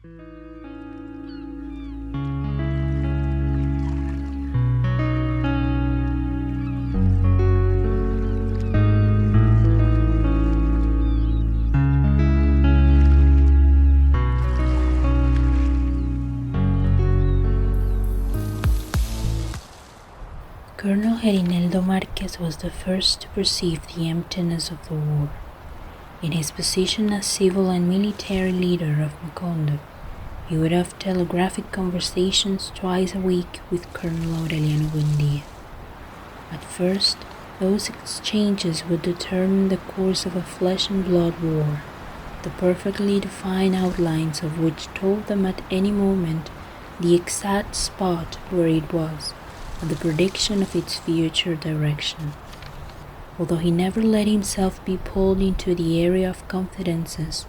Colonel Herineldo Marquez was the first to perceive the emptiness of the war. In his position as civil and military leader of Macondo, he would have telegraphic conversations twice a week with Colonel Aureliano Buendia. At first, those exchanges would determine the course of a flesh and blood war, the perfectly defined outlines of which told them at any moment the exact spot where it was, and the prediction of its future direction. Although he never let himself be pulled into the area of confidences,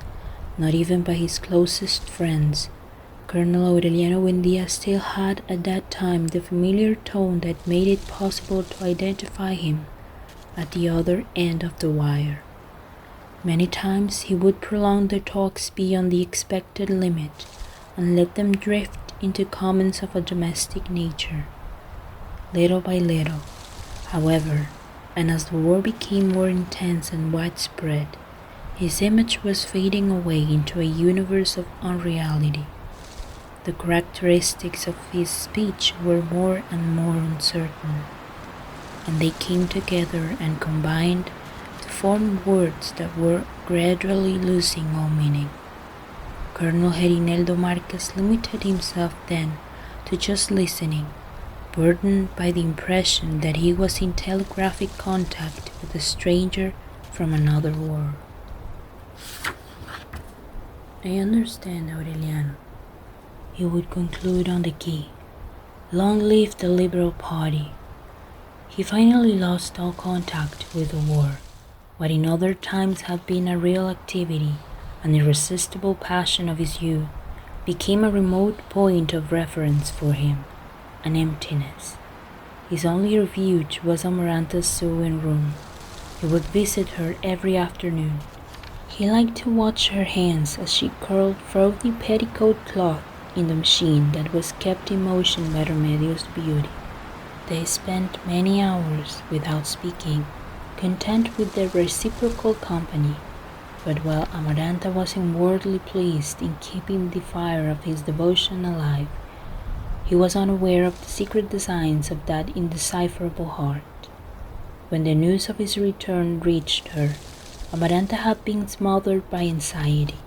not even by his closest friends, Colonel Aureliano Buendia still had at that time the familiar tone that made it possible to identify him at the other end of the wire. Many times he would prolong the talks beyond the expected limit and let them drift into comments of a domestic nature. Little by little, however, and as the war became more intense and widespread, his image was fading away into a universe of unreality. The characteristics of his speech were more and more uncertain, and they came together and combined to form words that were gradually losing all meaning. Colonel Herineldo Marquez limited himself then to just listening, burdened by the impression that he was in telegraphic contact with a stranger from another world. "I understand, Aureliano," he would conclude on the key. "Long live the Liberal Party." He finally lost all contact with the war. What in other times had been a real activity, an irresistible passion of his youth, became a remote point of reference for him. An emptiness. His only refuge was Amaranta's sewing room. He would visit her every afternoon. He liked to watch her hands as she curled frothy petticoat cloth in the machine that was kept in motion by Remedios' beauty. They spent many hours without speaking, content with their reciprocal company. But while Amaranta was inwardly pleased in keeping the fire of his devotion alive, he was unaware of the secret designs of that indecipherable heart. When the news of his return reached her, Amaranta had been smothered by anxiety.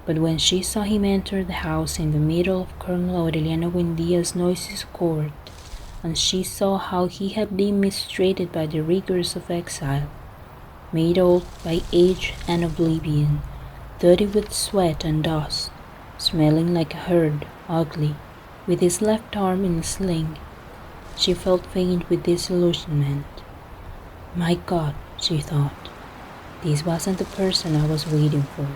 But when she saw him enter the house in the middle of Colonel Aureliano Buendia's noisy court, and she saw how he had been mistreated by the rigors of exile, made old by age and oblivion, dirty with sweat and dust, smelling like a herd, ugly, with his left arm in a sling, she felt faint with disillusionment. My God, she thought, this wasn't the person I was waiting for.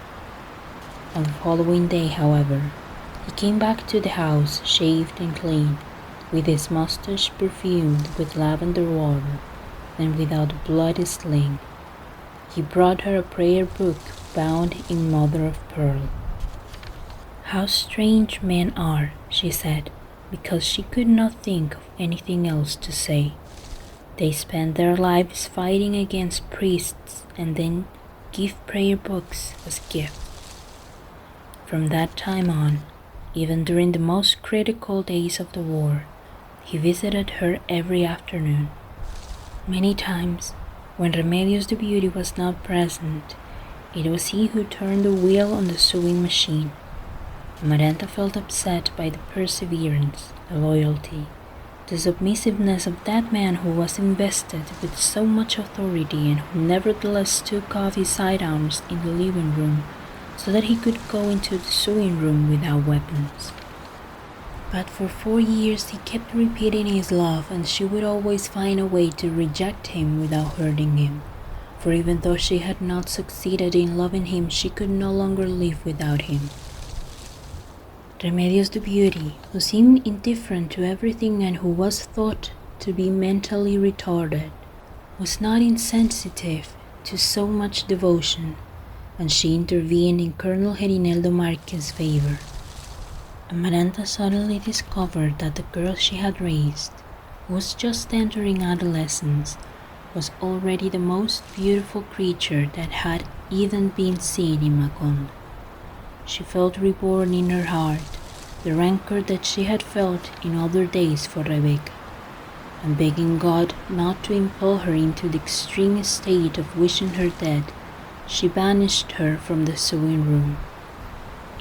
On the following day, however, he came back to the house shaved and clean, with his mustache perfumed with lavender water and without a bloody sling. He brought her a prayer book bound in mother of pearl. "How strange men are," she said, because she could not think of anything else to say. "They spend their lives fighting against priests and then give prayer books as gifts." From that time on, even during the most critical days of the war, he visited her every afternoon. Many times, when Remedios the Beauty was not present, it was he who turned the wheel on the sewing machine. Amaranta felt upset by the perseverance, the loyalty, the submissiveness of that man who was invested with so much authority and who nevertheless took off his sidearms in the living room so that he could go into the sewing room without weapons. But for 4 years he kept repeating his love, and she would always find a way to reject him without hurting him, for even though she had not succeeded in loving him, she could no longer live without him. Remedios the Beauty, who seemed indifferent to everything and who was thought to be mentally retarded, was not insensitive to so much devotion, and she intervened in Colonel Herineldo Marquez's favor, Amaranta suddenly discovered that the girl she had raised, who was just entering adolescence, was already the most beautiful creature that had even been seen in Macondo. She felt reborn in her heart the rancor that she had felt in other days for Rebecca, and begging God not to impel her into the extreme state of wishing her dead, she banished her from the sewing room.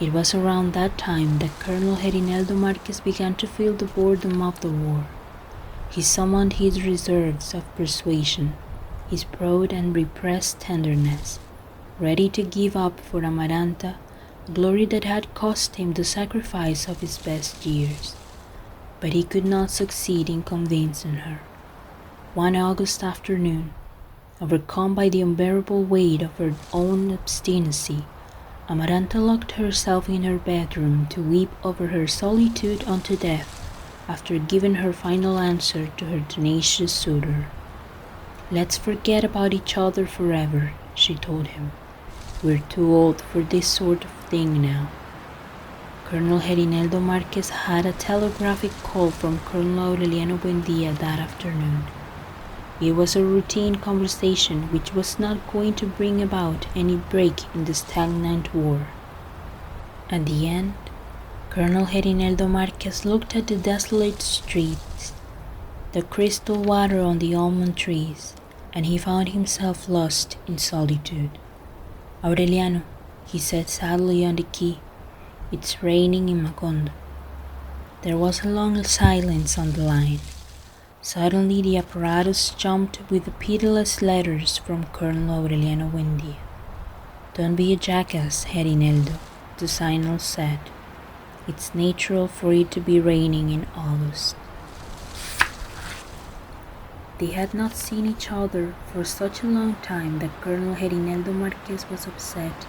It was around that time that Colonel Herineldo Marquez began to feel the boredom of the war. He summoned his reserves of persuasion, his proud and repressed tenderness, ready to give up for Amaranta a glory that had cost him the sacrifice of his best years. But he could not succeed in convincing her. One August afternoon, overcome by the unbearable weight of her own obstinacy, Amaranta locked herself in her bedroom to weep over her solitude unto death after giving her final answer to her tenacious suitor. "Let's forget about each other forever," she told him. "We're too old for this sort of thing now." Colonel Herineldo Marquez had a telegraphic call from Colonel Aureliano Buendia that afternoon. It was a routine conversation which was not going to bring about any break in the stagnant war. At the end, Colonel Herineldo Marquez looked at the desolate streets, the crystal water on the almond trees, and he found himself lost in solitude. "Aureliano," he said sadly on the key, "it's raining in Macondo." There was a long silence on the line. Suddenly the apparatus jumped with the pitiless letters from Colonel Aureliano Buendia. "Don't be a jackass, Herineldo," the signal said. "It's natural for it to be raining in August." They had not seen each other for such a long time that Colonel Herineldo Marquez was upset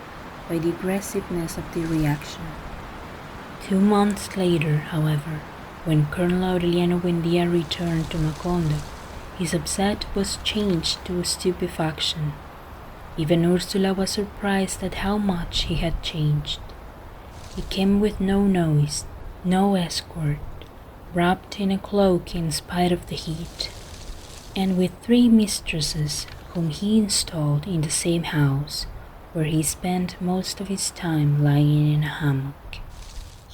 by the aggressiveness of the reaction. 2 months later, however, when Colonel Aureliano Buendia returned to Macondo, his upset was changed to stupefaction. Even Ursula was surprised at how much he had changed. He came with no noise, no escort, wrapped in a cloak in spite of the heat, and with 3 mistresses whom he installed in the same house, where he spent most of his time lying in a hammock.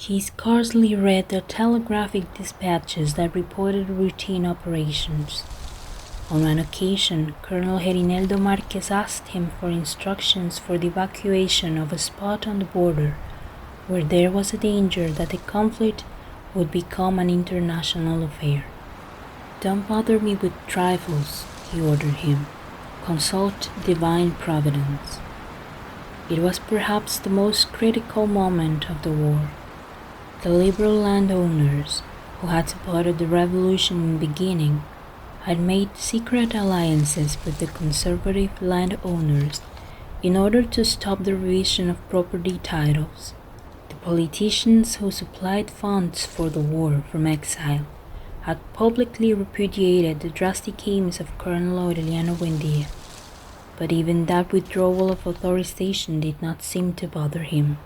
He scarcely read the telegraphic dispatches that reported routine operations. On one occasion, Colonel Herineldo Marquez asked him for instructions for the evacuation of a spot on the border where there was a danger that the conflict would become an international affair. "Don't bother me with trifles," he ordered him. "Consult divine providence." It was perhaps the most critical moment of the war. The liberal landowners, who had supported the revolution in the beginning, had made secret alliances with the conservative landowners in order to stop the revision of property titles. The politicians who supplied funds for the war from exile had publicly repudiated the drastic aims of Colonel Aureliano Buendia, but even that withdrawal of authorization did not seem to bother him.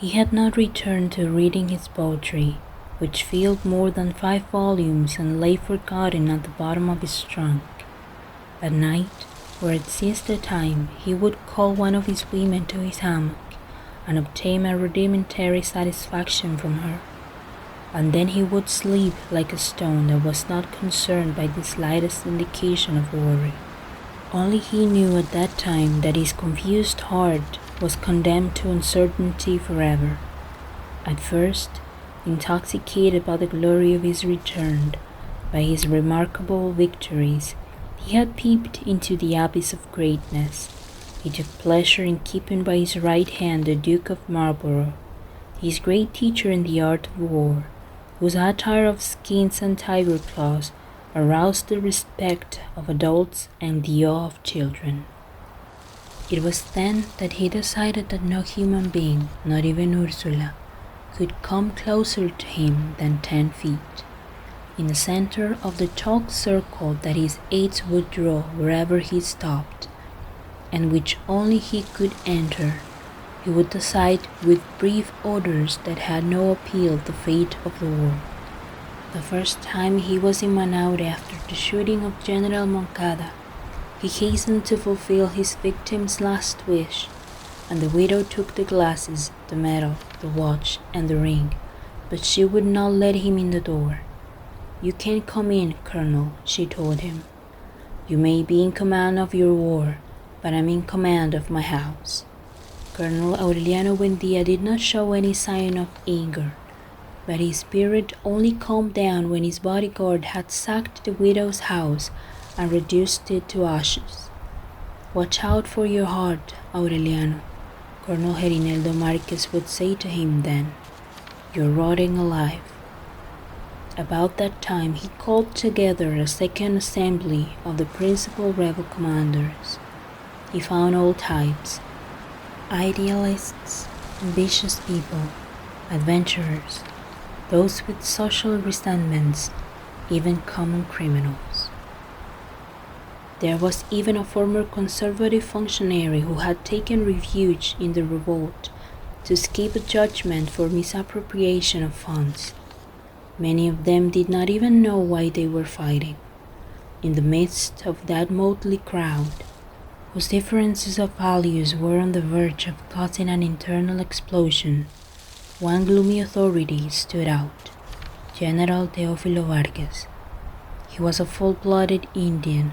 He had not returned to reading his poetry, which filled more than 5 volumes and lay forgotten at the bottom of his trunk. At night, or at siesta time, he would call one of his women to his hammock and obtain a rudimentary satisfaction from her, and then he would sleep like a stone that was not concerned by the slightest indication of worry. Only he knew at that time that his confused heart was condemned to uncertainty forever. At first, intoxicated by the glory of his return, by his remarkable victories, he had peeped into the abyss of greatness. He took pleasure in keeping by his right hand the Duke of Marlborough, his great teacher in the art of war, whose attire of skins and tiger claws aroused the respect of adults and the awe of children. It was then that he decided that no human being, not even Ursula, could come closer to him than 10 feet. In the center of the chalk circle that his aides would draw wherever he stopped, and which only he could enter, He would decide with brief orders that had no appeal the fate of the war. The first time he was in Manaure after the shooting of General Moncada, he hastened to fulfill his victim's last wish, and the widow took the glasses, the medal, the watch, and the ring, but she would not let him in the door. "You can't come in, Colonel," she told him. "You may be in command of your war, but I'm in command of my house." Colonel Aureliano Buendia did not show any sign of anger, but his spirit only calmed down when his bodyguard had sacked the widow's house and reduced it to ashes. "Watch out for your heart, Aureliano," Colonel Herineldo Marquez would say to him then. "You're rotting alive." About that time he called together a second assembly of the principal rebel commanders. He found all types: idealists, ambitious people, adventurers, those with social resentments, even common criminals. There was even a former conservative functionary who had taken refuge in the revolt to escape a judgment for misappropriation of funds. Many of them did not even know why they were fighting. In the midst of that motley crowd, whose differences of values were on the verge of causing an internal explosion, one gloomy authority stood out: General Teófilo Vargas. He was a full-blooded Indian,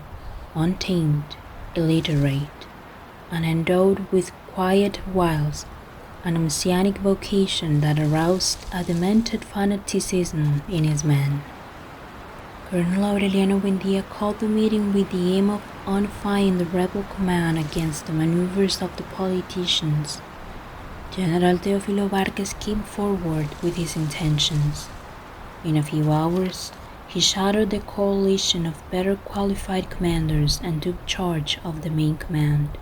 untamed, illiterate, and endowed with quiet wiles, an messianic vocation that aroused a demented fanaticism in his men. Colonel Aureliano Buendia called the meeting with the aim of unifying the rebel command against the maneuvers of the politicians. General Teófilo Vargas came forward with his intentions. In a few hours, he shattered the coalition of better qualified commanders and took charge of the main command.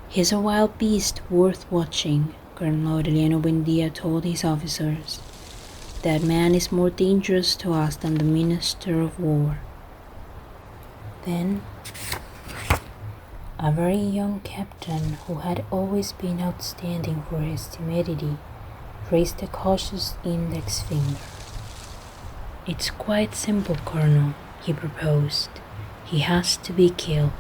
"He's a wild beast worth watching," Colonel Aureliano Buendia told his officers. "That man is more dangerous to us than the Minister of War." Then, a very young captain who had always been outstanding for his timidity raised a cautious index finger. "It's quite simple, Colonel," he proposed. "He has to be killed."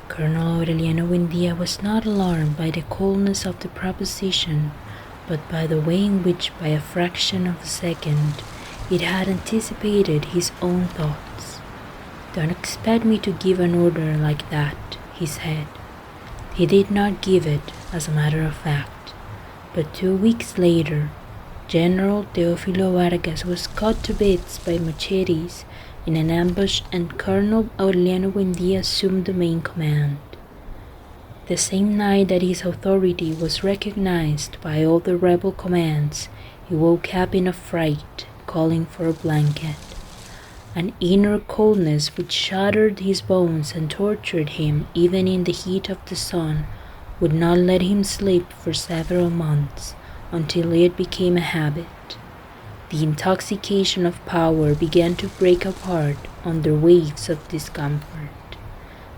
Colonel Aureliano Buendia was not alarmed by the coldness of the proposition, but by the way in which, by a fraction of a second, it had anticipated his own thoughts. "Don't expect me to give an order like that," he said. He did not give it, as a matter of fact, but 2 weeks later, General Teófilo Vargas was cut to bits by machetes in an ambush, and Colonel Aureliano Buendia assumed the main command. The same night that his authority was recognized by all the rebel commands, he woke up in a fright, calling for a blanket. An inner coldness which shattered his bones and tortured him even in the heat of the sun would not let him sleep for several months, until it became a habit. The intoxication of power began to break apart under waves of discomfort.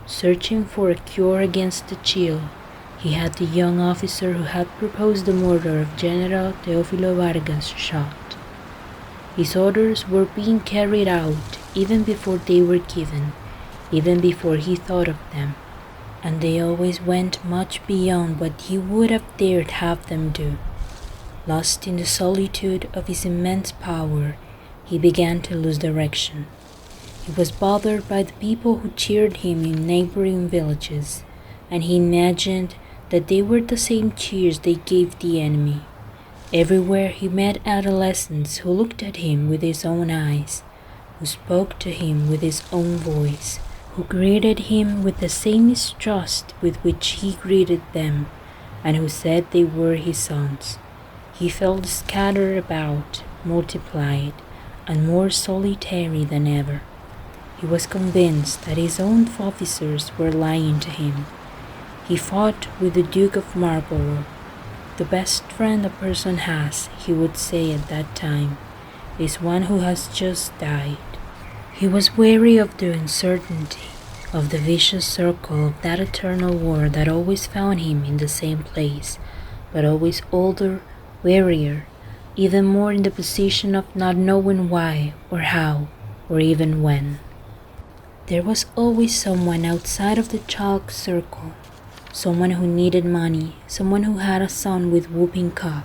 Searching for a cure against the chill, he had the young officer who had proposed the murder of General Teófilo Vargas shot. His orders were being carried out even before they were given, even before he thought of them, and they always went much beyond what he would have dared have them do. Lost in the solitude of his immense power, he began to lose direction. He was bothered by the people who cheered him in neighboring villages, and he imagined that they were the same cheers they gave the enemy. Everywhere he met adolescents who looked at him with his own eyes, who spoke to him with his own voice, who greeted him with the same mistrust with which he greeted them, and who said they were his sons. He felt scattered about, multiplied, and more solitary than ever. He was convinced that his own officers were lying to him. He fought with the Duke of Marlborough. "The best friend a person has," he would say at that time, "is one who has just died." He was weary of the uncertainty, of the vicious circle of that eternal war that always found him in the same place, but always older, wearier, even more in the position of not knowing why or how or even when. There was always someone outside of the chalk circle, someone who needed money, someone who had a son with whooping cough,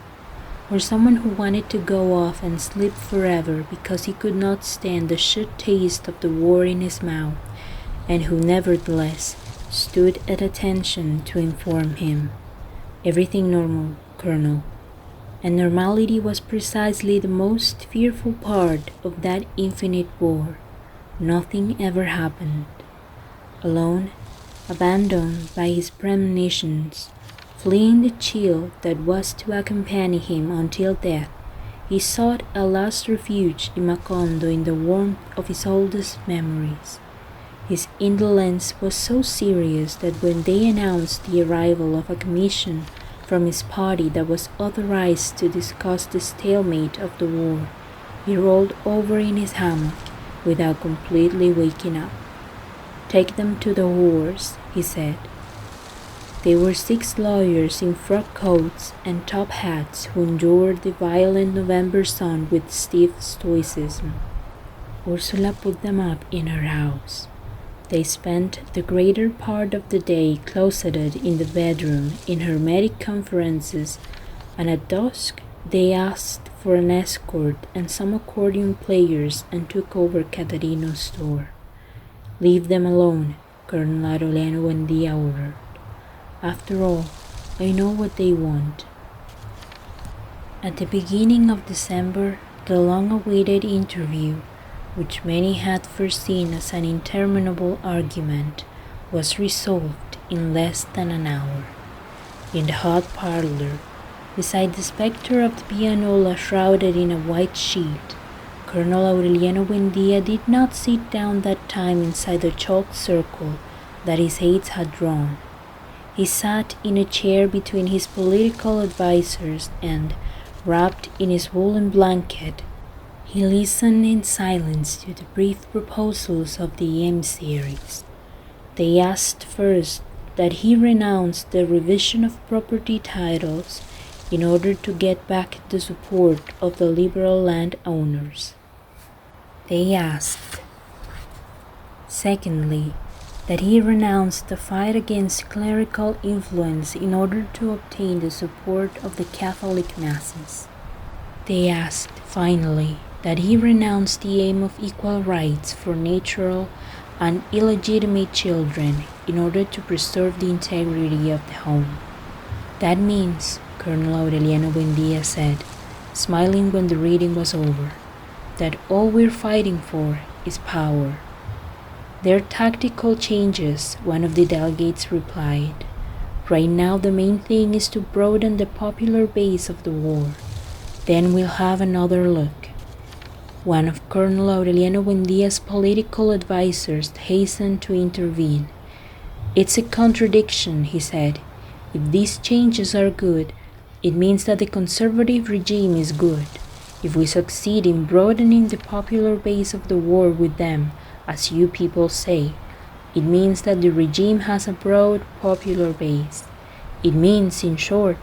or someone who wanted to go off and sleep forever because he could not stand the shit taste of the war in his mouth, and who nevertheless stood at attention to inform him. Everything normal, Colonel. And normality was precisely the most fearful part of that infinite war. Nothing ever happened. Alone, abandoned by his premonitions, fleeing the chill that was to accompany him until death, he sought a last refuge in Macondo in the warmth of his oldest memories. His indolence was so serious that when they announced the arrival of a commission from his party that was authorized to discuss the stalemate of the war, he rolled over in his hammock without completely waking up. "Take them to the horse," he said. They were 6 lawyers in frock coats and top hats who endured the violent November sun with stiff stoicism. Ursula put them up in her house. They spent the greater part of the day closeted in the bedroom in hermetic conferences, and at dusk they asked for an escort and some accordion players and took over Catarino's store. "Leave them alone," Colonel Aureliano Buendia ordered. "After all, I know what they want." At the beginning of December, the long-awaited interview, which many had foreseen as an interminable argument, was resolved in less than an hour. In the hot parlor, beside the spectre of the pianola shrouded in a white sheet, Colonel Aureliano Buendia did not sit down that time inside the chalk circle that his aides had drawn. He sat in a chair between his political advisers and, wrapped in his woolen blanket, he listened in silence to the brief proposals of the emissaries. They asked first that he renounce the revision of property titles in order to get back the support of the liberal landowners. They asked, secondly, that he renounce the fight against clerical influence in order to obtain the support of the Catholic masses. They asked, finally, that he renounce the aim of equal rights for natural and illegitimate children in order to preserve the integrity of the home. "That means," Colonel Aureliano Buendia said, smiling when the reading was over, "that all we're fighting for is power." "They're tactical changes," one of the delegates replied. "Right now the main thing is to broaden the popular base of the war. Then we'll have another look." One of Colonel Aureliano Buendia's political advisers hastened to intervene. "It's a contradiction," he said. "If these changes are good, it means that the conservative regime is good. If we succeed in broadening the popular base of the war with them, as you people say, it means that the regime has a broad popular base. It means, in short,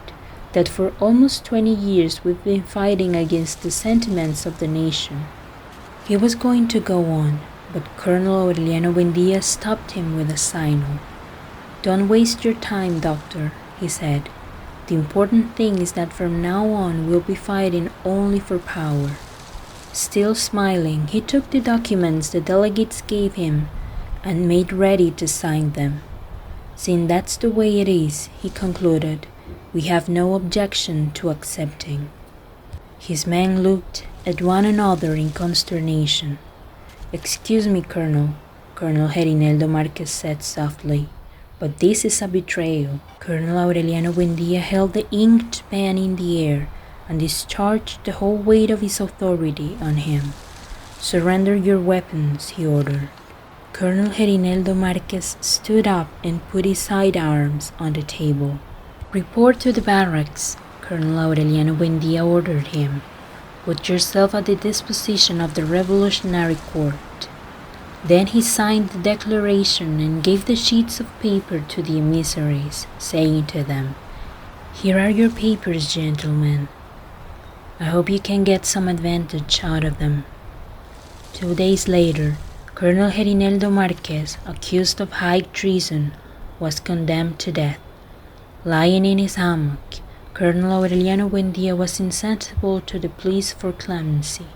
that for almost 20 years we've been fighting against the sentiments of the nation." He was going to go on, but Colonel Aureliano Buendia stopped him with a signal. "Don't waste your time, Doctor," he said. "The important thing is that from now on we'll be fighting only for power." Still smiling, he took the documents the delegates gave him and made ready to sign them. "Since that's the way it is," he concluded, "we have no objection to accepting." His men looked at one another in consternation. "Excuse me, Colonel," Colonel Herineldo Marquez said softly, "but this is a betrayal." Colonel Aureliano Buendia held the inked pen in the air and discharged the whole weight of his authority on him. "Surrender your weapons," he ordered. Colonel Herineldo Marquez stood up and put his sidearms on the table. "Report to the barracks," Colonel Aureliano Buendia ordered him. "Put yourself at the disposition of the Revolutionary Court." Then he signed the declaration and gave the sheets of paper to the emissaries, saying to them, "Here are your papers, gentlemen. I hope you can get some advantage out of them." 2 days later, Colonel Herineldo Marquez, accused of high treason, was condemned to death. Lying in his hammock, Colonel Aureliano Buendia was insensible to the pleas for clemency.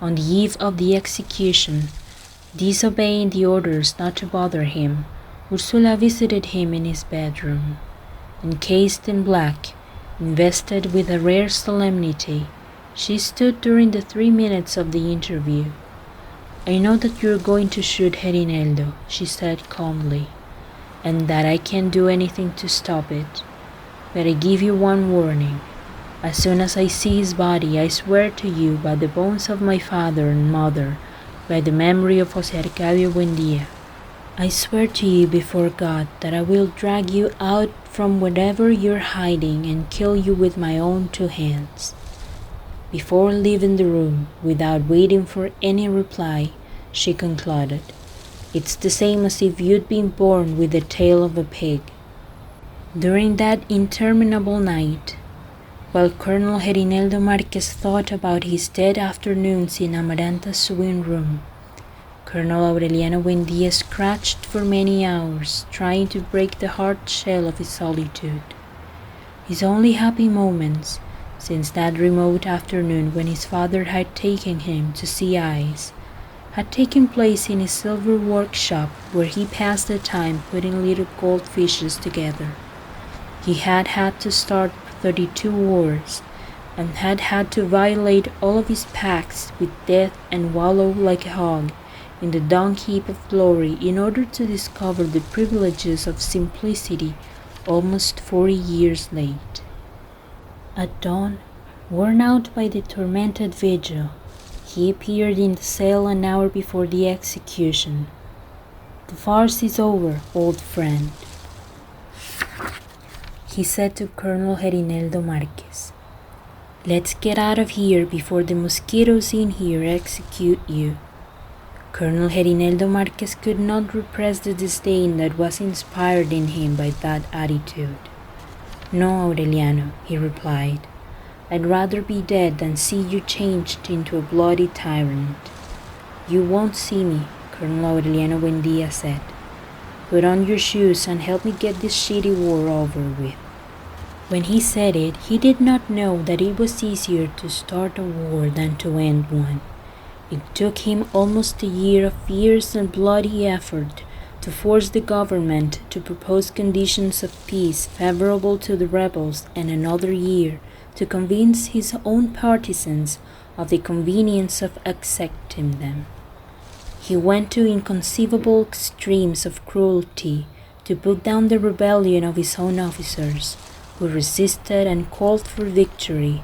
On the eve of the execution, disobeying the orders not to bother him, Ursula visited him in his bedroom. Encased in black, invested with a rare solemnity, she stood during the 3 minutes of the interview. "I know that you are going to shoot Herineldo," she said calmly, "and that I can't do anything to stop it. But I give you one warning. As soon as I see his body, I swear to you by the bones of my father and mother, by the memory of José Arcadio Buendia, I swear to you before God that I will drag you out from wherever you're hiding and kill you with my own 2 hands." Before leaving the room, without waiting for any reply, she concluded, "It's the same as if you'd been born with the tail of a pig." During that interminable night, while Colonel Herineldo Marquez thought about his dead afternoons in Amaranta's sewing room, Colonel Aureliano Buendia scratched for many hours, trying to break the hard shell of his solitude. His only happy moments, since that remote afternoon when his father had taken him to see eyes, had taken place in his silver workshop, where he passed the time putting little goldfishes together. He had had to start 32 wars, and had to violate all of his pacts with death and wallow like a hog in the dung heap of glory in order to discover the privileges of simplicity almost 40 years late. At dawn, worn out by the tormented vigil, he appeared in the cell an hour before the execution. "The farce is over, old friend," he said to Colonel Herineldo Marquez. "Let's get out of here before the mosquitoes in here execute you." Colonel Herineldo Marquez could not repress the disdain that was inspired in him by that attitude. "No, Aureliano," he replied. "I'd rather be dead than see you changed into a bloody tyrant." "You won't see me," Colonel Aureliano Buendia said. "Put on your shoes and help me get this shitty war over with." When he said it, he did not know that it was easier to start a war than to end one. It took him almost a year of fierce and bloody effort to force the government to propose conditions of peace favorable to the rebels, and another year to convince his own partisans of the convenience of accepting them. He went to inconceivable extremes of cruelty to put down the rebellion of his own officers, who resisted and called for victory,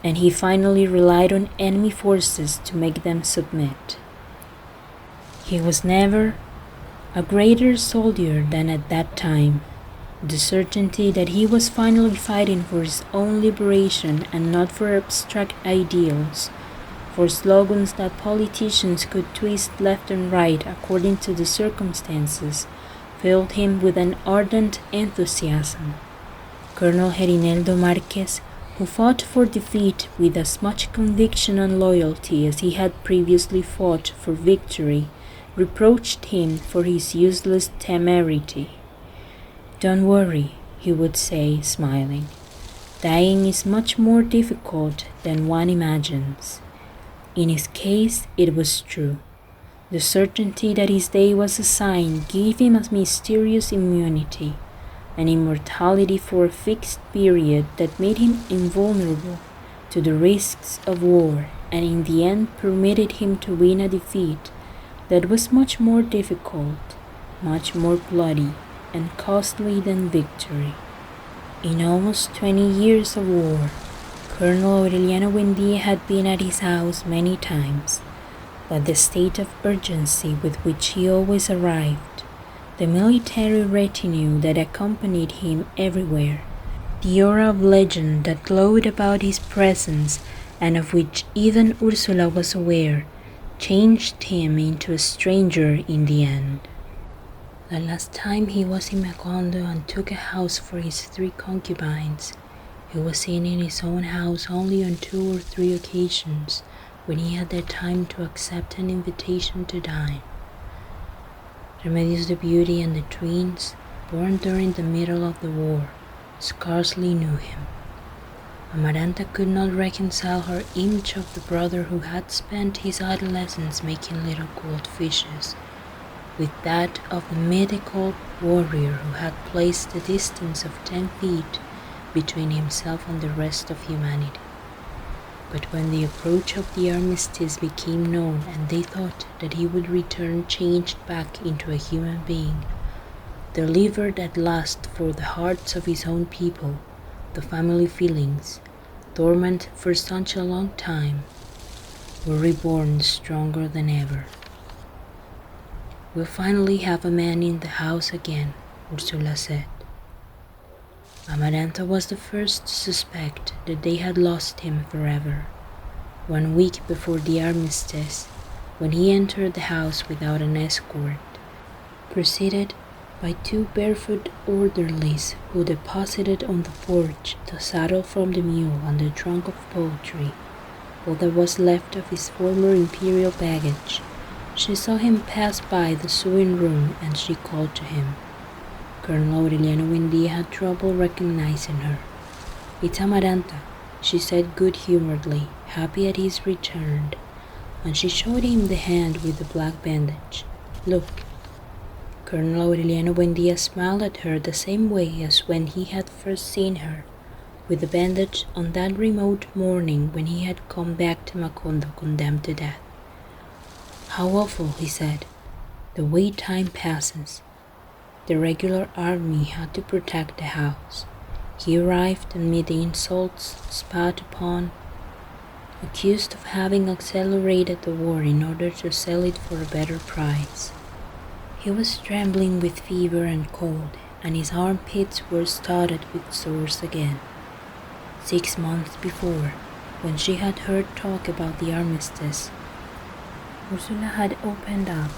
and he finally relied on enemy forces to make them submit. He was never a greater soldier than at that time. The certainty that he was finally fighting for his own liberation and not for abstract ideals, for slogans that politicians could twist left and right according to the circumstances, filled him with an ardent enthusiasm. Colonel Herineldo Marquez, who fought for defeat with as much conviction and loyalty as he had previously fought for victory, reproached him for his useless temerity. "Don't worry," he would say, smiling. "Dying is much more difficult than one imagines." In his case, it was true. The certainty that his day was assigned gave him a mysterious immunity, an immortality for a fixed period that made him invulnerable to the risks of war, and in the end permitted him to win a defeat that was much more difficult, much more bloody and costly than victory. In almost 20 years of war, Colonel Aureliano Buendia had been at his house many times, but the state of urgency with which he always arrived, the military retinue that accompanied him everywhere, the aura of legend that glowed about his presence and of which even Ursula was aware, changed him into a stranger in the end. The last time he was in Macondo and took a house for his 3 concubines, he was seen in his own house only on 2 or 3 occasions when he had the time to accept an invitation to dine. Remedios the Beauty and the twins, born during the middle of the war, scarcely knew him. Amaranta could not reconcile her image of the brother who had spent his adolescence making little gold fishes with that of the mythical warrior who had placed a distance of 10 feet between himself and the rest of humanity. But when the approach of the armistice became known and they thought that he would return changed back into a human being, delivered at last for the hearts of his own people, the family feelings, dormant for such a long time, were reborn stronger than ever. "We'll finally have a man in the house again," Ursula said. Amaranta was the first to suspect that they had lost him forever. 1 week before the armistice, when he entered the house without an escort, preceded by 2 barefoot orderlies who deposited on the porch the saddle from the mule and the trunk of poultry, all that was left of his former imperial baggage, she saw him pass by the sewing room and she called to him. Colonel Aureliano Buendia had trouble recognizing her. "It's Amaranta," she said good-humoredly, happy at his return, and she showed him the hand with the black bandage. "Look." Colonel Aureliano Buendia smiled at her the same way as when he had first seen her, with the bandage on that remote morning when he had come back to Macondo condemned to death. "How awful," he said, "the way time passes. The regular army had to protect the house. He arrived amid the insults spat upon, accused of having accelerated the war in order to sell it for a better price. He was trembling with fever and cold, and his armpits were studded with sores again. 6 months before, when she had heard talk about the armistice, Ursula had opened up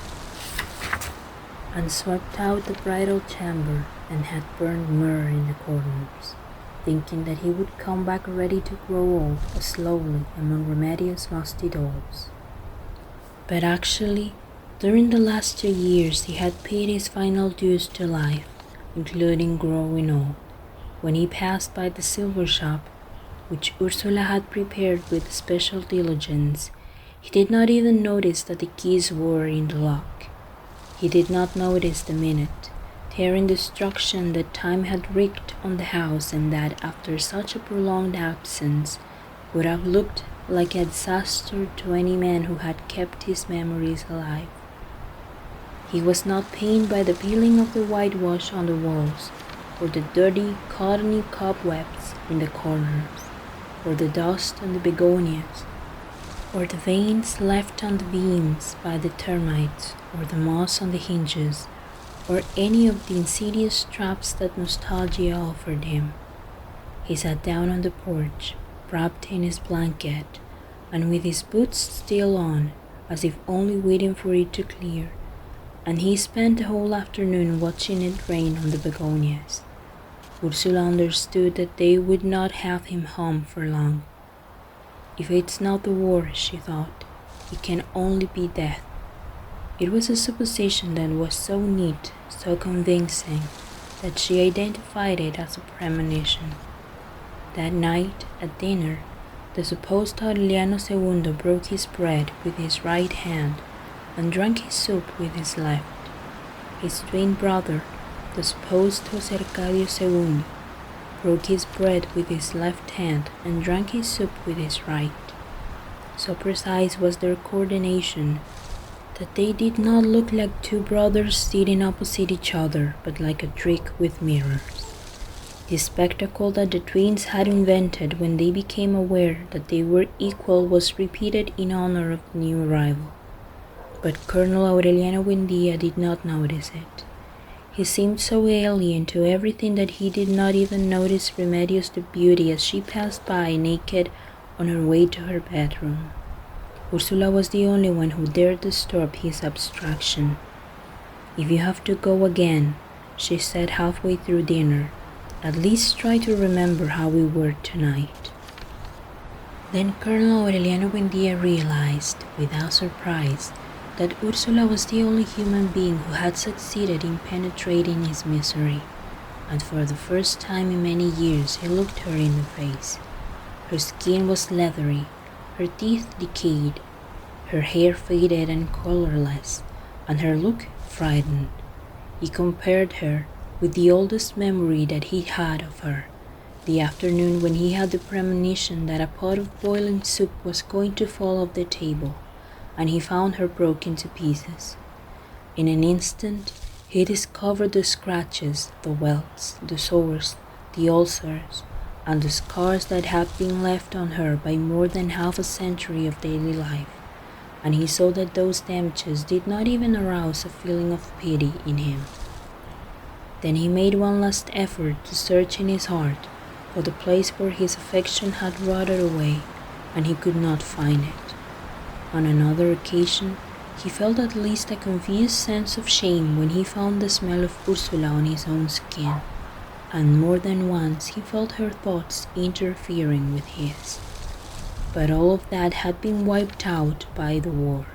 and swept out the bridal chamber and had burned myrrh in the corners, thinking that he would come back ready to grow old slowly among Remedios' musty dolls. But actually, during the last 2 years he had paid his final dues to life, including growing old. When he passed by the silver shop, which Ursula had prepared with special diligence, he did not even notice that the keys were in the lock. He did not notice the minute, tearing destruction that time had wreaked on the house and that, after such a prolonged absence, would have looked like a disaster to any man who had kept his memories alive. He was not pained by the peeling of the whitewash on the walls, or the dirty, cottony cobwebs in the corners, or the dust on the begonias, or the veins left on the beams by the termites, or the moss on the hinges, or any of the insidious traps that nostalgia offered him. He sat down on the porch, wrapped in his blanket, and with his boots still on, as if only waiting for it to clear, and he spent the whole afternoon watching it rain on the begonias. Ursula understood that they would not have him home for long. If it's not the war, she thought, it can only be death. It was a supposition that was so neat, so convincing, that she identified it as a premonition. That night, at dinner, the supposed Aureliano II broke his bread with his right hand and drank his soup with his left. His twin brother, the supposed Jose Arcadio II, broke his bread with his left hand and drank his soup with his right. So precise was their coordination that they did not look like 2 brothers sitting opposite each other, but like a trick with mirrors. The spectacle that the twins had invented when they became aware that they were equal was repeated in honor of the new arrival. But Colonel Aureliano Buendia did not notice it. He seemed so alien to everything that he did not even notice Remedios the Beauty as she passed by naked on her way to her bedroom. Ursula was the only one who dared disturb his abstraction. "If you have to go again," she said halfway through dinner, "at least try to remember how we were tonight." Then Colonel Aureliano Buendia realized, without surprise, that Ursula was the only human being who had succeeded in penetrating his misery, and for the first time in many years he looked her in the face. Her skin was leathery, her teeth decayed, her hair faded and colorless, and her look frightened. He compared her with the oldest memory that he had of her, the afternoon when he had the premonition that a pot of boiling soup was going to fall off the table, and he found her broken to pieces. In an instant, he discovered the scratches, the welts, the sores, the ulcers, and the scars that had been left on her by more than half a century of daily life, and he saw that those damages did not even arouse a feeling of pity in him. Then he made one last effort to search in his heart for the place where his affection had rotted away, and he could not find it. On another occasion, he felt at least a confused sense of shame when he found the smell of Ursula on his own skin, and more than once he felt her thoughts interfering with his. But all of that had been wiped out by the war.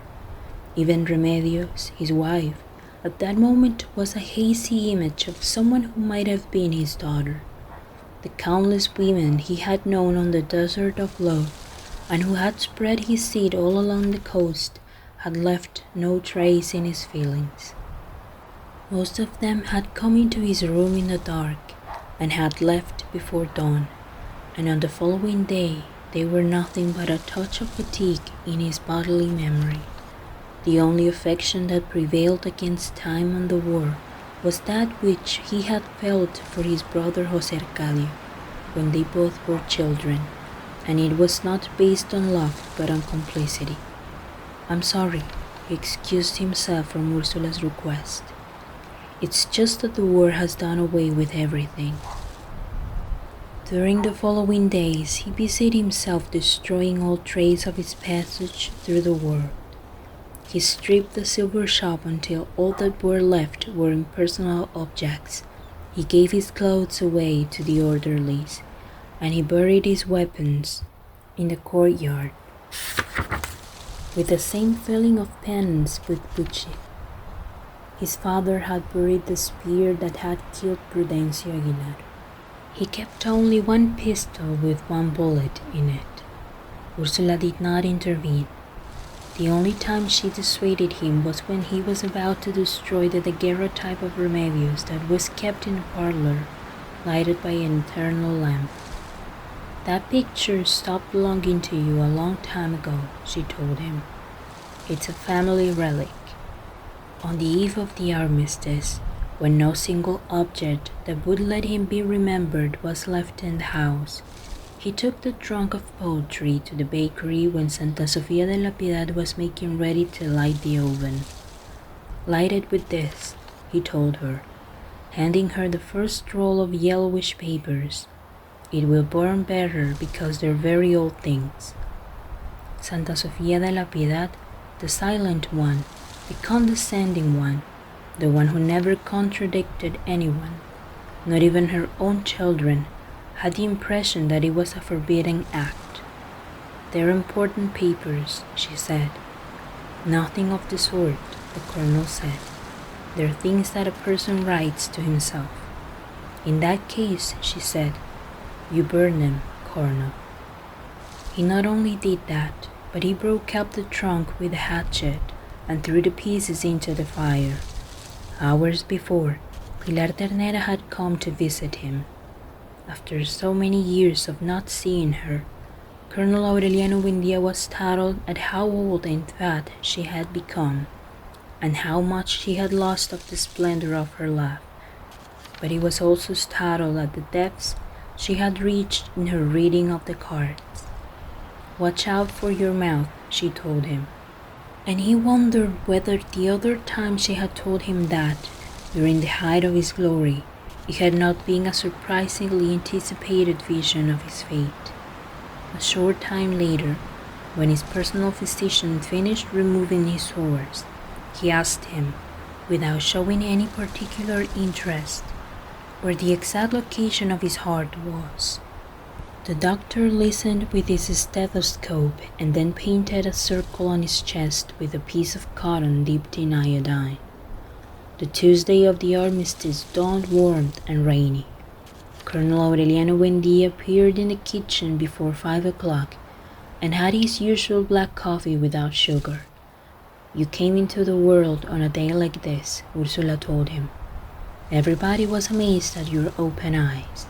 Even Remedios, his wife, at that moment was a hazy image of someone who might have been his daughter. The countless women he had known on the desert of love, and who had spread his seed all along the coast, had left no trace in his feelings. Most of them had come into his room in the dark and had left before dawn, and on the following day they were nothing but a touch of fatigue in his bodily memory. The only affection that prevailed against time and the war was that which he had felt for his brother José Arcadio when they both were children, and it was not based on love but on complicity. "I'm sorry," he excused himself from Ursula's request. "It's just that the war has done away with everything." During the following days, he busied himself destroying all trace of his passage through the world. He stripped the silver shop until all that were left were impersonal objects. He gave his clothes away to the orderlies, and he buried his weapons in the courtyard with the same feeling of penance with which his father had buried the spear that had killed Prudencio Aguilar. He kept only one pistol with one bullet in it. Ursula did not intervene. The only time she dissuaded him was when he was about to destroy the daguerreotype of Remedios that was kept in the parlor, lighted by an eternal lamp. "That picture stopped belonging to you a long time ago," she told him. "It's a family relic." On the eve of the armistice, when no single object that would let him be remembered was left in the house, he took the trunk of poetry to the bakery when Santa Sofia de la Piedad was making ready to light the oven. "Light it with this," he told her, handing her the first roll of yellowish papers. "It will burn better because they're very old things." Santa Sofia de la Piedad, the silent one, the condescending one, the one who never contradicted anyone, not even her own children, had the impression that it was a forbidden act. "They're important papers," she said. "Nothing of the sort," the colonel said. "They're things that a person writes to himself." "In that case," she said, "you burn them, Colonel." He not only did that, but he broke up the trunk with a hatchet and threw the pieces into the fire. Hours before, Pilar Ternera had come to visit him. After so many years of not seeing her, Colonel Aureliano Buendia was startled at how old and fat she had become, and how much she had lost of the splendor of her love. But he was also startled at the depths she had reached in her reading of the cards. "Watch out for your mouth," she told him. And he wondered whether the other time she had told him that, during the height of his glory, it had not been a surprisingly anticipated vision of his fate. A short time later, When his personal physician finished removing his sores, he asked him, without showing any particular interest, where the exact location of his heart was. The doctor listened with his stethoscope and then painted a circle on his chest with a piece of cotton dipped in iodine. The Tuesday of the armistice dawned warm and rainy. Colonel Aureliano Buendía appeared in the kitchen before 5 o'clock and had his usual black coffee without sugar. "You came into the world on a day like this," Ursula told him. "Everybody was amazed at your open eyes."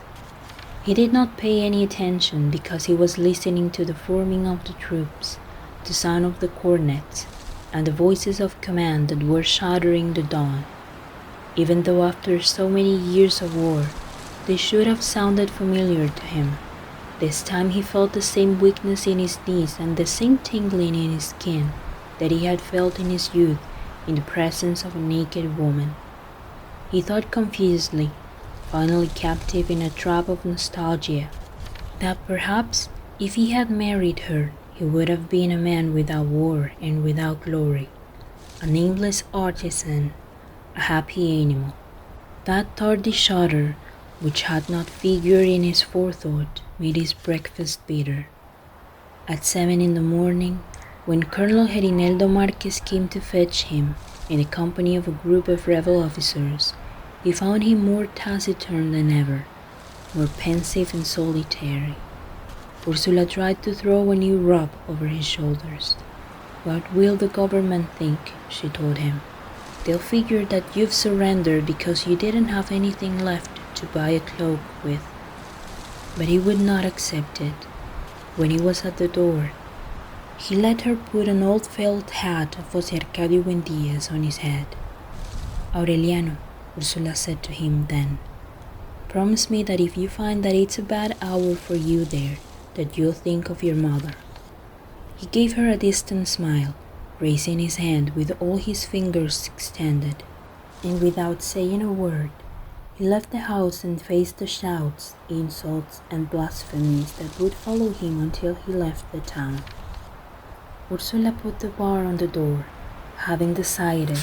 He did not pay any attention because he was listening to the forming of the troops, the sound of the cornets, and the voices of command that were shattering the dawn. Even though after so many years of war, they should have sounded familiar to him, this time he felt the same weakness in his knees and the same tingling in his skin that he had felt in his youth in the presence of a naked woman. He thought confusedly, finally captive in a trap of nostalgia, that perhaps if he had married her, he would have been a man without war and without glory, a nameless artisan, a happy animal. That tardy shudder, which had not figured in his forethought, made his breakfast bitter. At 7 in the morning, when Colonel Herineldo Marquez came to fetch him, in the company of a group of rebel officers, he found him more taciturn than ever, more pensive and solitary. Ursula tried to throw a new robe over his shoulders. "What will the government think?" she told him. "They'll figure that you've surrendered because you didn't have anything left to buy a cloak with." But he would not accept it. When he was at the door, he let her put an old felt hat of José Arcadio Buendía's on his head. "Aureliano," Ursula said to him then, "promise me that if you find that it's a bad hour for you there, that you'll think of your mother." He gave her a distant smile, raising his hand with all his fingers extended, and without saying a word, he left the house and faced the shouts, insults, and blasphemies that would follow him until he left the town. Ursula put the bar on the door, having decided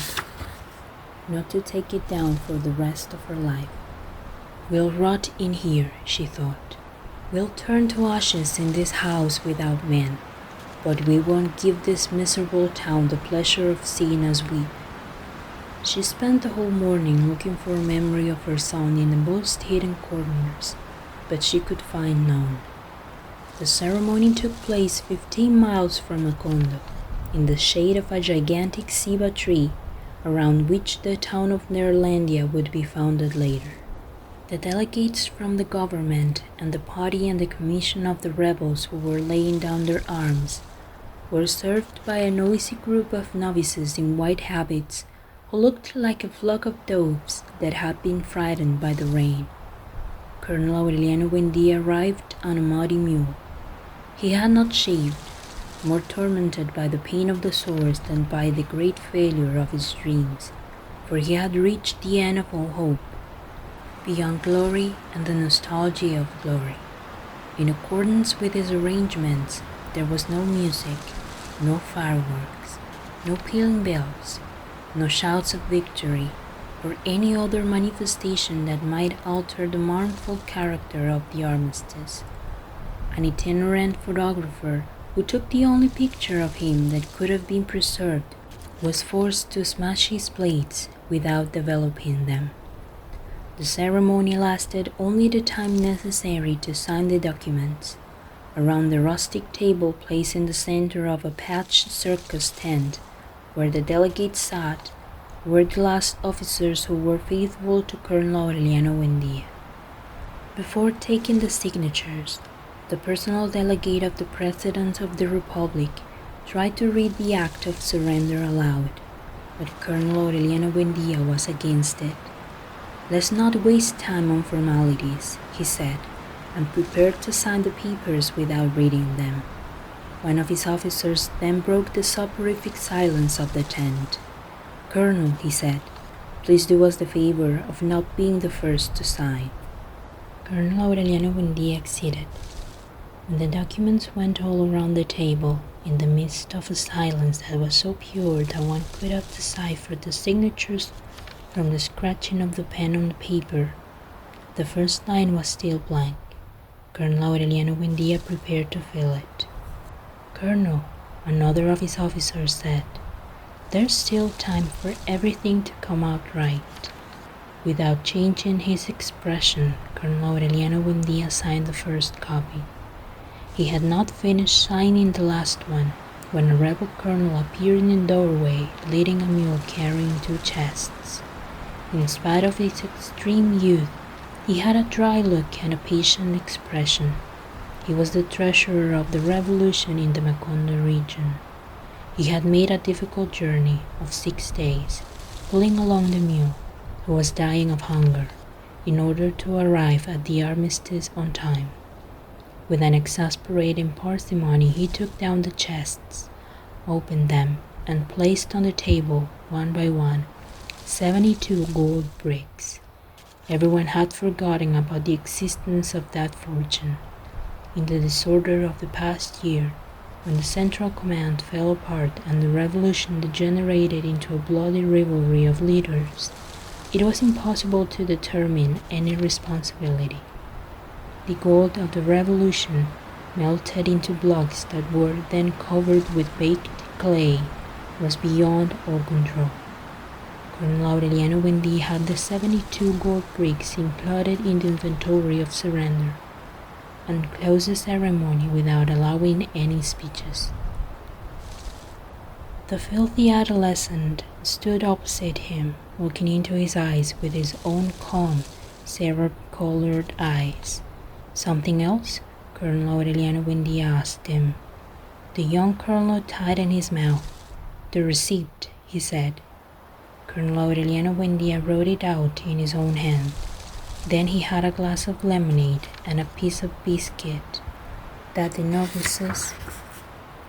not to take it down for the rest of her life. "We'll rot in here," she thought. "We'll turn to ashes in this house without men, but we won't give this miserable town the pleasure of seeing us weep." She spent the whole morning looking for a memory of her son in the most hidden corners, but she could find none. The ceremony took place 15 miles from Macondo, in the shade of a gigantic ceiba tree, around which the town of Neerlandia would be founded later. The delegates from the government and the party and the commission of the rebels who were laying down their arms were served by a noisy group of novices in white habits who looked like a flock of doves that had been frightened by the rain. Colonel Aureliano Buendía arrived on a muddy mule. He had not shaved, more tormented by the pain of the sores than by the great failure of his dreams, for he had reached the end of all hope, beyond glory and the nostalgia of glory. In accordance with his arrangements, there was no music, no fireworks, no pealing bells, no shouts of victory, or any other manifestation that might alter the mournful character of the armistice. An itinerant photographer, who took the only picture of him that could have been preserved, was forced to smash his plates without developing them. The ceremony lasted only the time necessary to sign the documents. Around the rustic table placed in the center of a patched circus tent, where the delegates sat, were the last officers who were faithful to Colonel Aureliano Buendía. Before taking the signatures, the personal delegate of the President of the Republic tried to read the act of surrender aloud, but Colonel Aureliano Buendía was against it. "Let's not waste time on formalities," he said, and prepared to sign the papers without reading them. One of his officers then broke the soporific silence of the tent. "Colonel," he said, "please do us the favor of not being the first to sign." Colonel Aureliano Buendía acceded. When the documents went all around the table, in the midst of a silence that was so pure that one could have deciphered the signatures from the scratching of the pen on the paper. The first line was still blank. Colonel Aureliano Buendia prepared to fill it. "Colonel," another of his officers said, "there's still time for everything to come out right." Without changing his expression, Colonel Aureliano Buendia signed the first copy. He had not finished signing the last one when a rebel colonel appeared in the doorway leading a mule carrying 2 chests. In spite of his extreme youth, he had a dry look and a patient expression. He was the treasurer of the revolution in the Macondo region. He had made a difficult journey of 6 days, pulling along the mule, who was dying of hunger, in order to arrive at the armistice on time. With an exasperating parsimony, he took down the chests, opened them, and placed on the table, one by one, 72 gold bricks. Everyone had forgotten about the existence of that fortune. In the disorder of the past year, when the Central Command fell apart and the revolution degenerated into a bloody rivalry of leaders, it was impossible to determine any responsibility. The gold of the revolution, melted into blocks that were then covered with baked clay, was beyond all control. Colonel Aureliano Buendia had the 72 gold bricks included in the inventory of surrender, and closed the ceremony without allowing any speeches. The filthy adolescent stood opposite him, looking into his eyes with his own calm, syrup-colored eyes. "Something else?" Colonel Aureliano Buendia asked him. The young colonel tightened his mouth. "The receipt," he said. Colonel Aureliano Buendia wrote it out in his own hand. Then he had a glass of lemonade and a piece of biscuit that the novices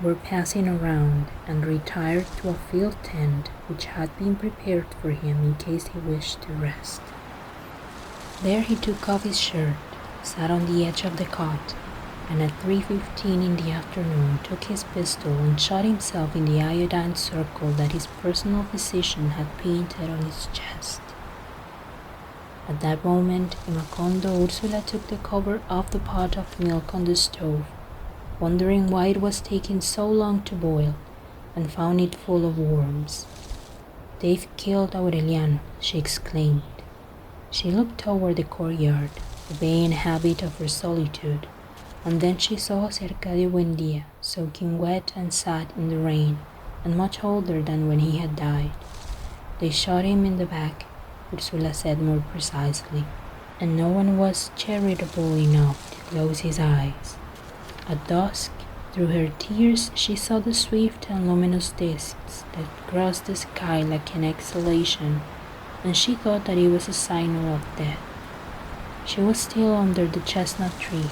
were passing around, and retired to a field tent which had been prepared for him in case he wished to rest. There he took off his shirt, sat on the edge of the cot, and at 3:15 in the afternoon took his pistol and shot himself in the iodine circle that his personal physician had painted on his chest. At that moment, in Macondo, Ursula took the cover off the pot of milk on the stove, wondering why it was taking so long to boil, and found it full of worms. "They've killed Aureliano," she exclaimed. She looked toward the courtyard, obeying a habit of her solitude, and then she saw Arcadio Buendia, soaking wet and sad in the rain, and much older than when he had died. "They shot him in the back," Ursula said more precisely, and no one was charitable enough to close his eyes. At dusk, through her tears, she saw the swift and luminous discs that crossed the sky like an exhalation, and she thought that it was a signal of death. She was still under the chestnut tree,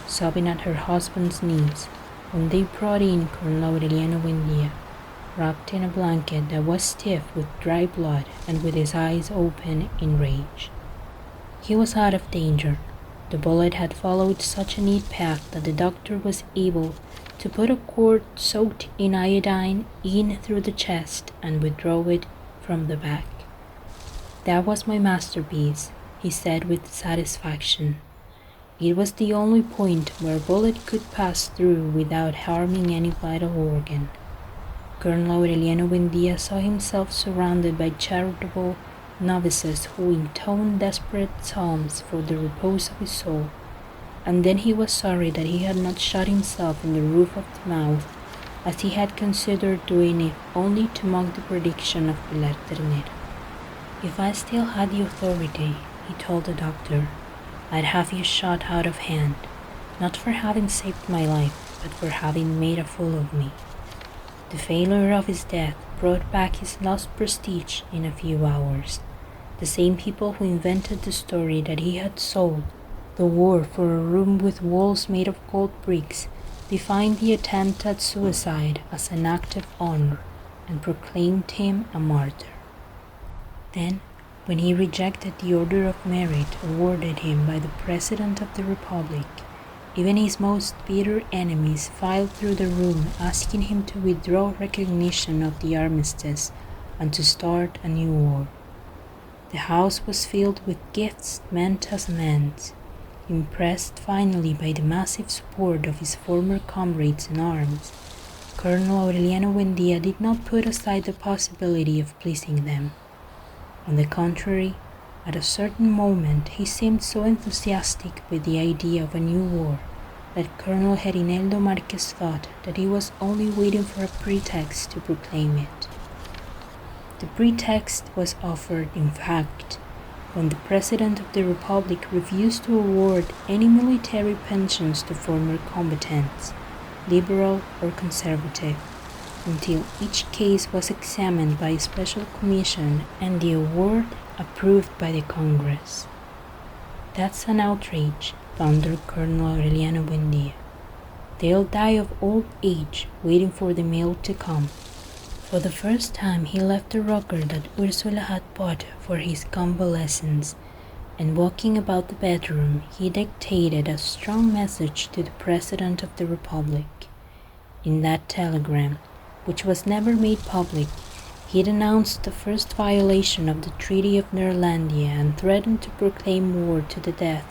sobbing at her husband's knees, when they brought in Colonel Aureliano Buendia, wrapped in a blanket that was stiff with dry blood and with his eyes open in rage. He was out of danger. The bullet had followed such a neat path that the doctor was able to put a cord soaked in iodine in through the chest and withdraw it from the back. "That was my masterpiece," he said with satisfaction. It was the only point where a bullet could pass through without harming any vital organ. Colonel Aureliano Buendia saw himself surrounded by charitable novices who intoned desperate psalms for the repose of his soul, and then he was sorry that he had not shot himself in the roof of the mouth, as he had considered doing if only to mock the prediction of Pilar Ternero. "If I still had the authority," he told the doctor, "I'd have you shot out of hand, not for having saved my life, but for having made a fool of me." The failure of his death brought back his lost prestige in a few hours. The same people who invented the story that he had sold the war for a room with walls made of gold bricks defined the attempt at suicide as an act of honor and proclaimed him a martyr. Then, when he rejected the Order of Merit awarded him by the President of the Republic, Even his most bitter enemies filed through the room asking him to withdraw recognition of the armistice and to start a new war. The house was filled with gifts meant as amends. Impressed finally by the massive support of his former comrades in arms, Colonel Aureliano Buendia did not put aside the possibility of pleasing them. On the contrary, at a certain moment he seemed so enthusiastic with the idea of a new war that Colonel Herineldo Marquez thought that he was only waiting for a pretext to proclaim it. The pretext was offered, in fact, when the President of the Republic refused to award any military pensions to former combatants, liberal or conservative, until each case was examined by a special commission and the award approved by the Congress. "That's an outrage," thundered Colonel Aureliano Buendia. "They'll die of old age waiting for the mail to come." For the first time he left the rocker that Ursula had bought for his convalescence, and walking about the bedroom he dictated a strong message to the President of the Republic. In that telegram, which was never made public, he denounced the first violation of the Treaty of Neerlandia and threatened to proclaim war to the death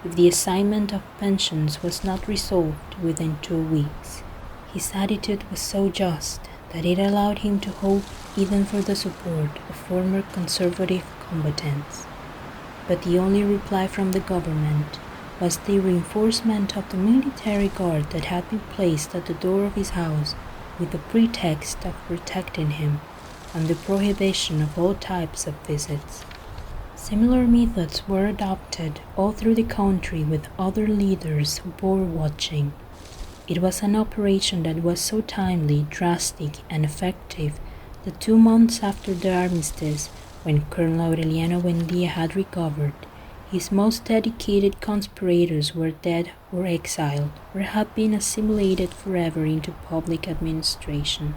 if the assignment of pensions was not resolved within 2 weeks. His attitude was so just that it allowed him to hope even for the support of former conservative combatants. But the only reply from the government was the reinforcement of the military guard that had been placed at the door of his house with the pretext of protecting him, and the prohibition of all types of visits. Similar methods were adopted all through the country with other leaders who bore watching. It was an operation that was so timely, drastic, and effective that 2 months after the armistice, when Colonel Aureliano Buendia had recovered, his most dedicated conspirators were dead or exiled, or had been assimilated forever into public administration.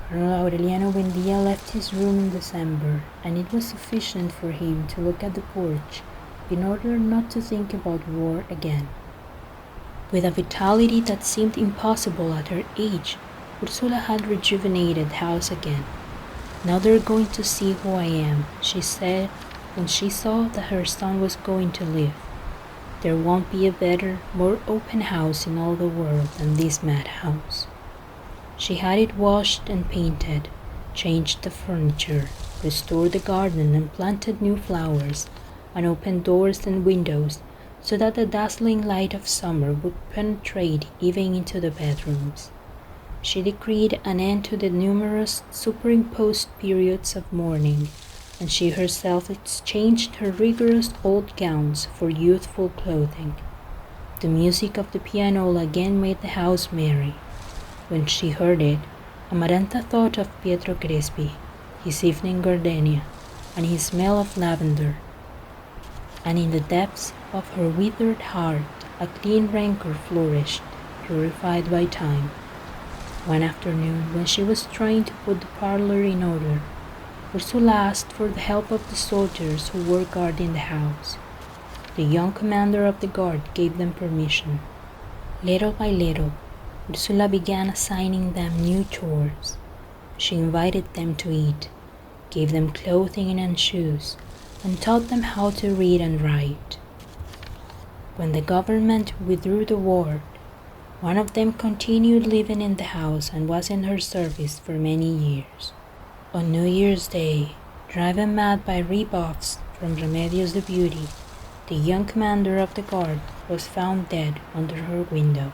Colonel Aureliano Buendia left his room in December, and it was sufficient for him to look at the porch in order not to think about war again. With a vitality that seemed impossible at her age, Ursula had rejuvenated the house again. "Now they're going to see who I am," she said when she saw that her son was going to live. "There won't be a better, more open house in all the world than this madhouse." She had it washed and painted, changed the furniture, restored the garden and planted new flowers, and opened doors and windows so that the dazzling light of summer would penetrate even into the bedrooms. She decreed an end to the numerous superimposed periods of mourning, and she herself exchanged her rigorous old gowns for youthful clothing. The music of the pianola again made the house merry. When she heard it, Amaranta thought of Pietro Crespi, his evening gardenia, and his smell of lavender. And in the depths of her withered heart a clean rancor flourished, purified by time. One afternoon, when she was trying to put the parlor in order, Ursula asked for the help of the soldiers who were guarding the house. The young commander of the guard gave them permission. Little by little, Ursula began assigning them new chores. She invited them to eat, gave them clothing and shoes, and taught them how to read and write. When the government withdrew the ward, one of them continued living in the house and was in her service for many years. On New Year's Day, driven mad by rebuffs from Remedios the Beauty, the young commander of the guard was found dead under her window.